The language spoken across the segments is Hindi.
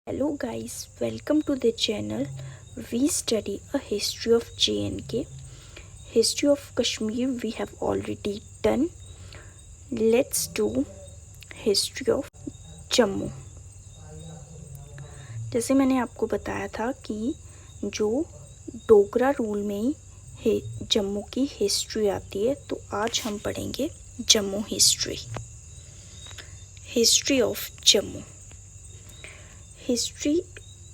Hello guys, welcome to the channel. We study a history of JNK. History of Kashmir we have already done. Let's do history of Jammu. जैसे मैंने आपको बताया था कि जो डोगरा रूल में ही जम्मू की हिस्ट्री आती है, तो आज हम पढ़ेंगे Jammu history. History of Jammu. History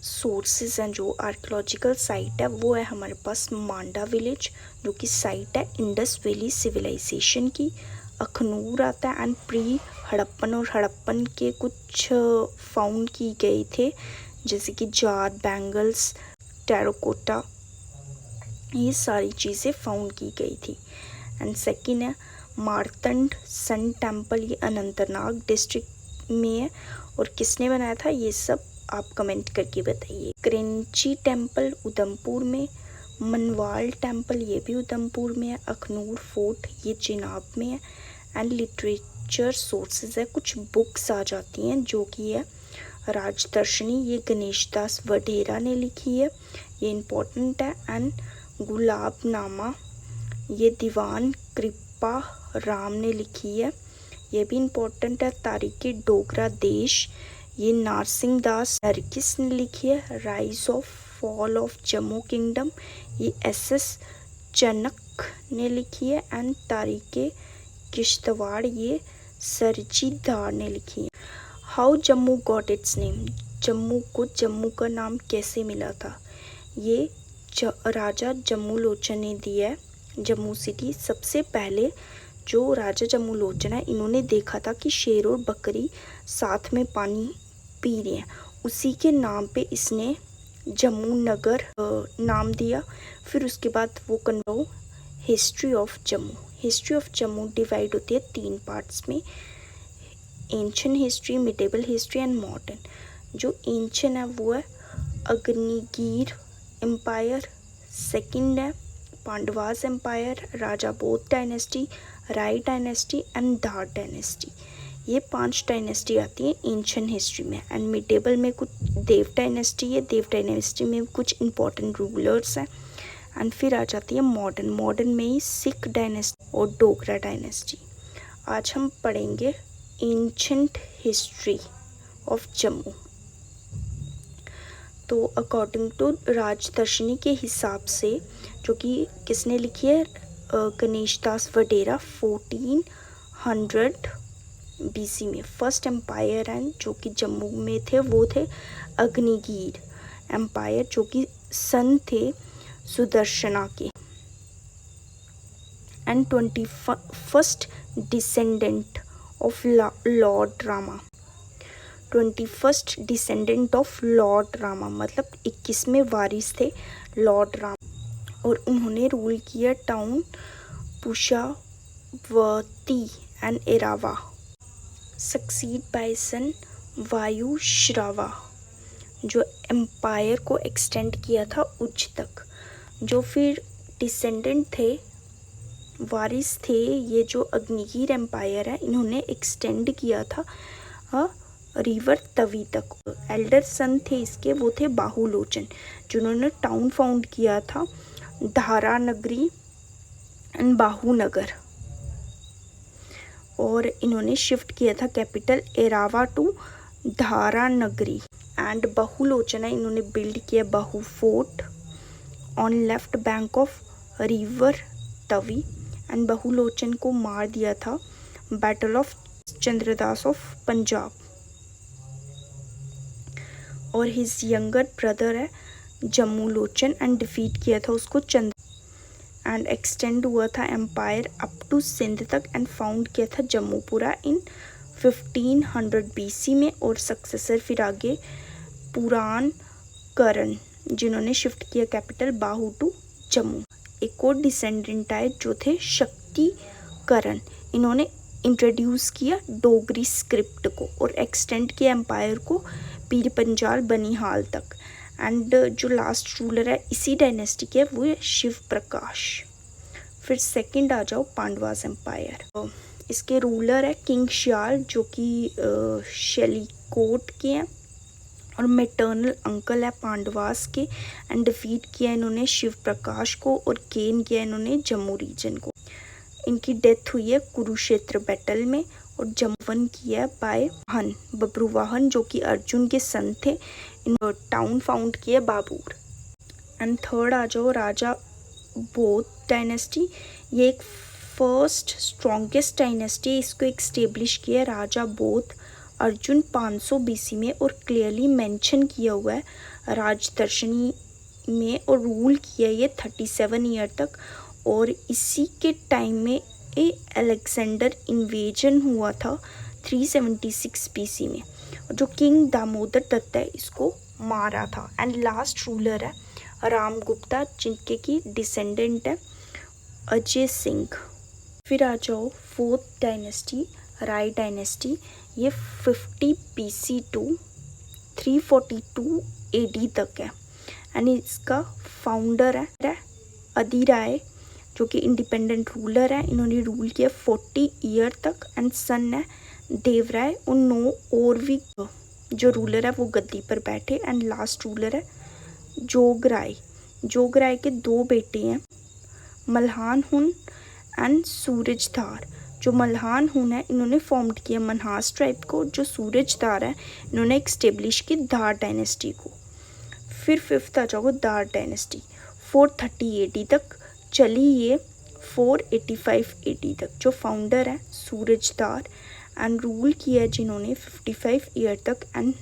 sources हैं, जो आर्कियोलॉजिकल साइट है वो है हमारे पास मांडा विलेज, जो कि साइट है इंडस वैली सिविलाइजेशन की। अखनूर आता है एंड प्री हड़प्पन, और हड़प्पन के कुछ फाउंड की गए थे, जैसे कि जार, बैंगल्स, टेराकोटा, ये सारी चीज़ें फाउंड की गई थी। एंड सेकंड है मार्तंड सन टेम्पल, ये अनंतनाग डिस्ट्रिक्ट में है। और किसने बनाया था ये सब आप कमेंट करके बताइए। क्रेंची टेम्पल उधमपुर में, मनवाल टेम्पल ये भी उधमपुर में है, अखनूर फोर्ट ये चिनाब में है। एंड लिटरेचर सोर्सेज है, कुछ बुक्स आ जाती हैं जो कि है राजदर्शनी, ये गणेश दास वडेरा ने लिखी है, ये इम्पोर्टेंट है। एंड गुलाबनामा ये दीवान कृपा राम ने लिखी है, ये भी इम्पोर्टेंट है। तारीख़ डोगरा देश ये नारसिंह दास नरगिस ने लिखी है। Rise of fall of Jammu kingdom ये एस चनक ने लिखी है। एंड तारीख़ किश्तवाड़ ये सरजीदार ने लिखी है। How Jammu got its name, Jammu को जम्मू का नाम कैसे मिला था, ये राजा जम्मू लोचन ने दिया है। जम्मू सिटी सबसे पहले जो राजा जम्मू लोचन है, इन्होंने देखा था कि शेर और बकरी साथ में पानी पी रहे हैं, उसी के नाम पे इसने जम्मू नगर नाम दिया। फिर उसके बाद वो history of Jammu. History of Jammu divide होती है 3 पार्ट्स में, ancient history, medieval history and modern. जो एंशिएंट है वो है अग्निगीर एम्पायर, सेकंड है पांडवास एम्पायर, राजा Bodh dynasty, Rai dynasty and Dhar dynasty, ये 5 डायनेस्टी आती है एंशिएंट हिस्ट्री में। एंड मिडेवल में कुछ देव डायनेस्टी है, देव डायनेस्टी में कुछ इंपॉर्टेंट रूलर्स हैं। एंड फिर आ जाती है मॉडर्न, मॉडर्न में ही सिख डायनेस्टी और डोगरा डायनेस्टी। आज हम पढ़ेंगे एंशिएंट हिस्ट्री ऑफ जम्मू। तो अकॉर्डिंग टू राजदर्शनी के हिसाब से, जो कि किसने लिखी है, गणेश दास वडेरा, 1400 BC में फर्स्ट एम्पायर एंड जो कि जम्मू में थे वो थे अग्निगीर एम्पायर, जो कि सन थे सुदर्शना के। And 21st descendant of Lord Rama, 21st descendant of Lord Rama मतलब 21वें वारिस थे लॉर्ड राम, और उन्होंने रूल किया टाउन पुशावती एंड एरावा। सक्सीड बाय सन वायुश्रवा, जो एम्पायर को एक्सटेंड किया था उच्च तक। जो फिर डिसेंडेंट थे, वारिस थे, ये जो अग्निगीर एम्पायर है, इन्होंने एक्सटेंड किया था रिवर तवी तक। एल्डर सन थे इसके, वो थे बाहुलोचन, जिन्होंने टाउन फाउंड किया था धारा नगरी एंड बाहुनगर, और इन्होंने शिफ्ट किया था कैपिटल एरावा टू धारा नगरी। एंड बहुलोचना इन्होंने बिल्ड किया Bahu fort on left bank of river Tawi. And Bahulochan को मार दिया था battle of Chandradas of Punjab, और हिज यंगर ब्रदर है जम्मू लोचन, एंड डिफीट किया था उसको चंद्र। एंड एक्सटेंड हुआ था एम्पायर अप टू सिंध तक, एंड फाउंड किया था जम्मूपुरा इन 1500 BC में। और सक्सेसर फिर आगे पुराण करण, जिन्होंने शिफ्ट किया कैपिटल बाहु टू जम्मू। एक और डिसेंडेंट आए जो थे शक्तिकरण, इन्होंने इंट्रोड्यूस किया डोगरी स्क्रिप्ट को और एक्सटेंड किया एम्पायर को पीर पंजाल बनिहाल तक। एंड जो लास्ट रूलर है इसी डायनेस्टी के, वो है शिव प्रकाश। फिर सेकंड आ जाओ पांडवास एम्पायर, इसके रूलर है किंग श्याल, जो कि शैलीकोट के हैं। और मेटर्नल अंकल है पांडवास के, एंड डिफीट किया इन्होंने शिव प्रकाश को और गेन किया इन्होंने जम्मू रीजन को। इनकी डेथ हुई है कुरुक्षेत्र बैटल में, और जमवन किया है बाय वाहन बब्रुवाहन जो कि अर्जुन के सन थे। इन टाउन फाउंड किया बाबूर। एंड थर्ड आ जाओ राजा बोध डायनेस्टी। ये एक फर्स्ट स्ट्रॉन्गेस्ट डायनेस्टी है, इसको एक स्टेब्लिश किया है राजा बोध अर्जुन 500 BC में, और क्लियरली मेंशन किया हुआ है राजदर्शनी में, और रूल किया ये 37 ईयर तक। और इसी के टाइम में अलेक्जेंडर इन्वेजन हुआ था 376 BC में, जो किंग दामोदर दत्त है इसको मारा था। एंड लास्ट रूलर है राम गुप्ता, जिनके की डिसेंडेंट है अजय सिंह। फिर आ जाओ फोर्थ डायनेस्टी राय डायनेस्टी। ये 50 BC टू 342 AD तक है, एंड इसका फाउंडर है अधिराय जो कि इंडिपेंडेंट रूलर है। इन्होंने रूल किया 40 ईयर तक, एंड सन है देवराय। और 9 और भी जो रूलर है वो गद्दी पर बैठे। एंड लास्ट रूलर है जोगराय। जोगराय के 2 बेटे हैं मल्हान हुन एंड सूरजधार। जो मल्हान हुन है इन्होंने फॉर्म्ड किया मनहास ट्राइब को, जो सूरजधार है इन्होंने एक्स्टेब्लिश की धार डायनेस्टी को। फिर फिफ्थ आ जाओ दार डायनेस्टी। 430 AD तक चली ये, 485 AD तक। जो फाउंडर है सूरजदार, एंड रूल किया है जिन्होंने 55 ईयर तक। एंड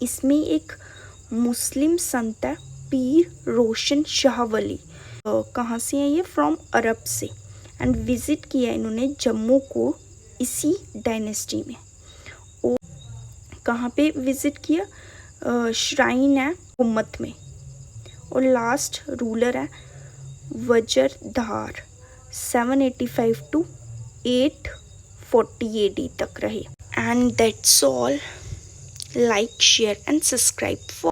इसमें एक मुस्लिम संत है पीर रोशन शाह वली। कहाँ से है ये? फ्रॉम अरब से। एंड विजिट किया इन्होंने जम्मू को इसी डायनेस्टी में। और कहाँ पे विजिट किया? श्राइन है हुम्मत में। और लास्ट रूलर है वजरधार, 785 टू 840 AD तक रहे। And that's all. Like share and subscribe for